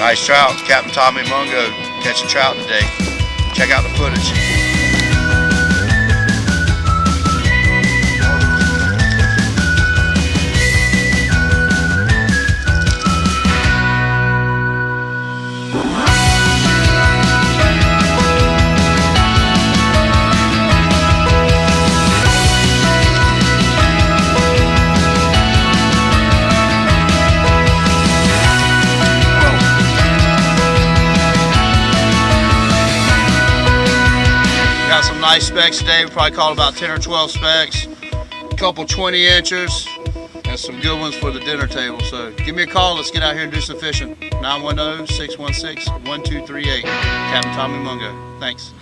Nice trout. Captain Tommy Mungo catching trout today. Check out the footage. Got some nice specks today. We probably caught about 10 or 12 specks, a couple 20 inchers, and some good ones for the dinner table. So give me a call. Let's get out here and do some fishing. 910-616-1238. Captain Tommy Mungo. Thanks.